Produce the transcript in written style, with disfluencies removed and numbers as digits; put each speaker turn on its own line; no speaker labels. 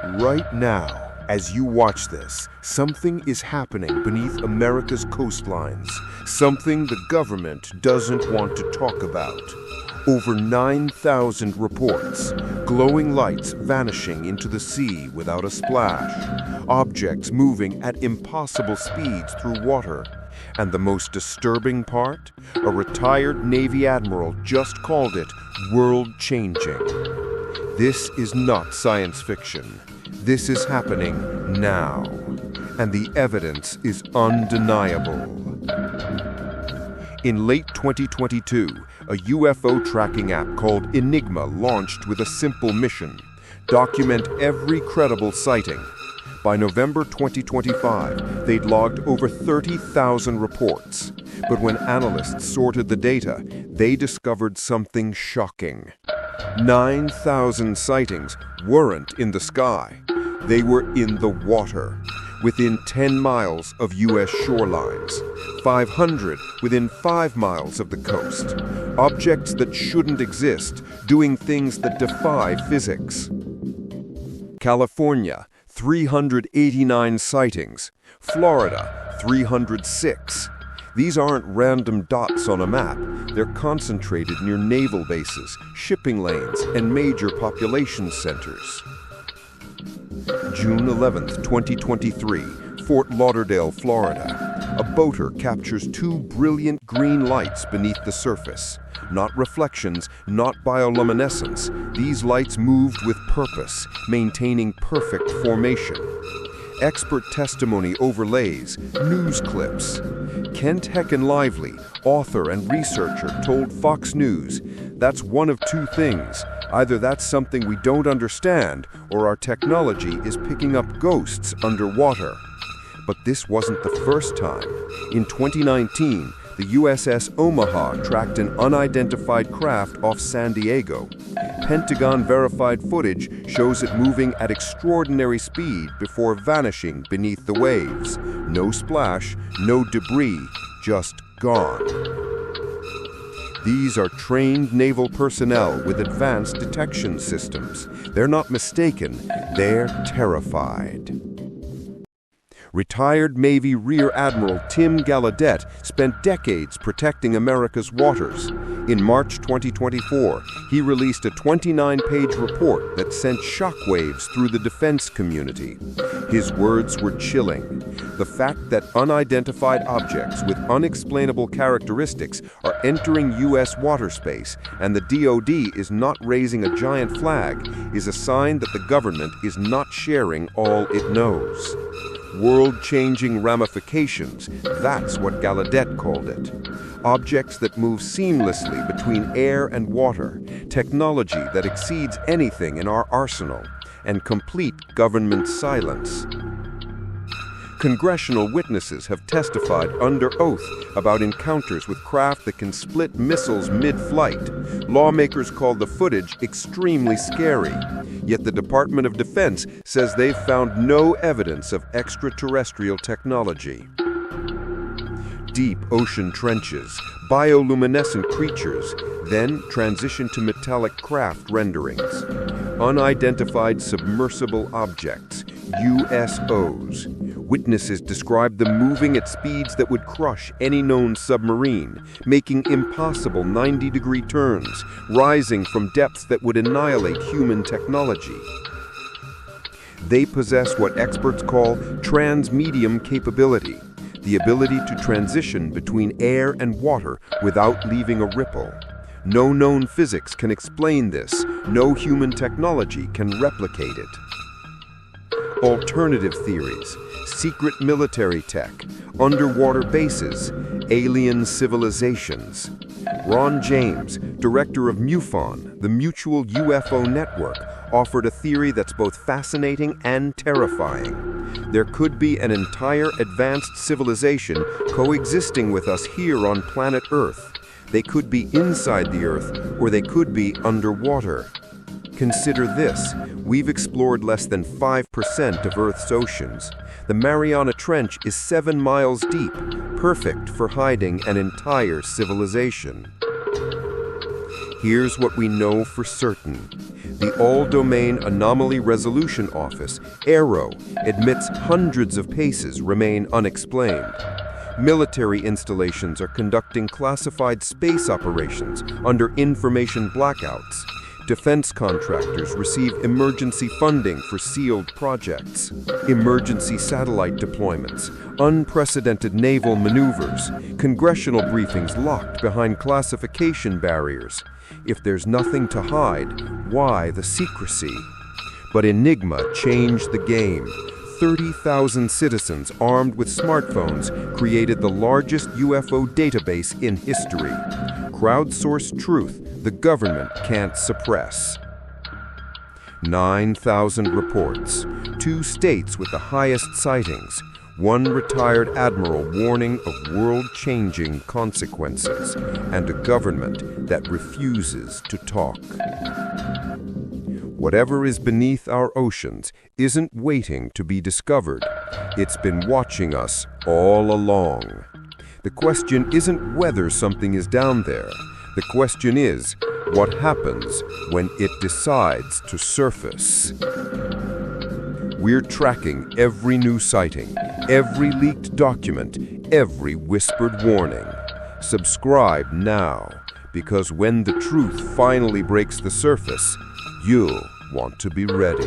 Right now, as you watch this, something is happening beneath America's coastlines. Something the government doesn't want to talk about. Over 9,000 reports, glowing lights vanishing into the sea without a splash, objects moving at impossible speeds through water. And the most disturbing part? A retired Navy Admiral just called it world-changing. This is not science fiction. This is happening now, and the evidence is undeniable. In late 2022, a UFO tracking app called Enigma launched with a simple mission: document every credible sighting. By November 2025, they'd logged over 30,000 reports. But when analysts sorted the data, they discovered something shocking. 9,000 sightings weren't in the sky. They were in the water, within 10 miles of U.S. shorelines, 500 within 5 miles of the coast. Objects that shouldn't exist, doing things that defy physics. California, 389 sightings. Florida, 306. These aren't random dots on a map. They're concentrated near naval bases, shipping lanes, and major population centers. June 11, 2023, Fort Lauderdale, Florida. A boater captures 2 brilliant green lights beneath the surface. Not reflections, not bioluminescence. These lights moved with purpose, maintaining perfect formation. Expert testimony overlays, news clips. Kent Heckenlively, author and researcher, told Fox News, "That's one of 2 things. Either that's something we don't understand, or our technology is picking up ghosts underwater." But this wasn't the first time. In 2019, the USS Omaha tracked an unidentified craft off San Diego. Pentagon-verified footage shows it moving at extraordinary speed before vanishing beneath the waves. No splash, no debris, just gone. These are trained naval personnel with advanced detection systems. They're not mistaken, they're terrified. Retired Navy Rear Admiral Tim Gallaudet spent decades protecting America's waters. In March 2024, he released a 29-page report that sent shockwaves through the defense community. His words were chilling. The fact that unidentified objects with unexplainable characteristics are entering U.S. water space and the DoD is not raising a giant flag is a sign that the government is not sharing all it knows. World-changing ramifications, that's what Gallaudet called it. Objects that move seamlessly between air and water, technology that exceeds anything in our arsenal, and complete government silence. Congressional witnesses have testified under oath about encounters with craft that can split missiles mid-flight. Lawmakers call the footage extremely scary. Yet the Department of Defense says they've found no evidence of extraterrestrial technology. Deep ocean trenches, bioluminescent creatures, then transition to metallic craft renderings. Unidentified Submersible Objects, USOs. Witnesses described them moving at speeds that would crush any known submarine, making impossible 90-degree turns, rising from depths that would annihilate human technology. They possess what experts call transmedium capability, the ability to transition between air and water without leaving a ripple. No known physics can explain this. No human technology can replicate it. Alternative theories, secret military tech, underwater bases, alien civilizations. Ron James, director of MUFON, the Mutual UFO Network, offered a theory that's both fascinating and terrifying. There could be an entire advanced civilization coexisting with us here on planet Earth. They could be inside the Earth, or they could be underwater. Consider this, we've explored less than 5% of Earth's oceans. The Mariana Trench is 7 miles deep, perfect for hiding an entire civilization. Here's what we know for certain. The All-Domain Anomaly Resolution Office, AARO, admits hundreds of cases remain unexplained. Military installations are conducting classified space operations under information blackouts. Defense contractors receive emergency funding for sealed projects. Emergency satellite deployments, unprecedented naval maneuvers, congressional briefings locked behind classification barriers. If there's nothing to hide, why the secrecy? But Enigma changed the game. 30,000 citizens armed with smartphones created the largest UFO database in history. Crowdsourced truth the government can't suppress. 9,000 reports, 2 states with the highest sightings, 1 retired admiral warning of world-changing consequences, and a government that refuses to talk. Whatever is beneath our oceans isn't waiting to be discovered. It's been watching us all along. The question isn't whether something is down there. The question is, what happens when it decides to surface? We're tracking every new sighting, every leaked document, every whispered warning. Subscribe now, because when the truth finally breaks the surface, you'll want to be ready.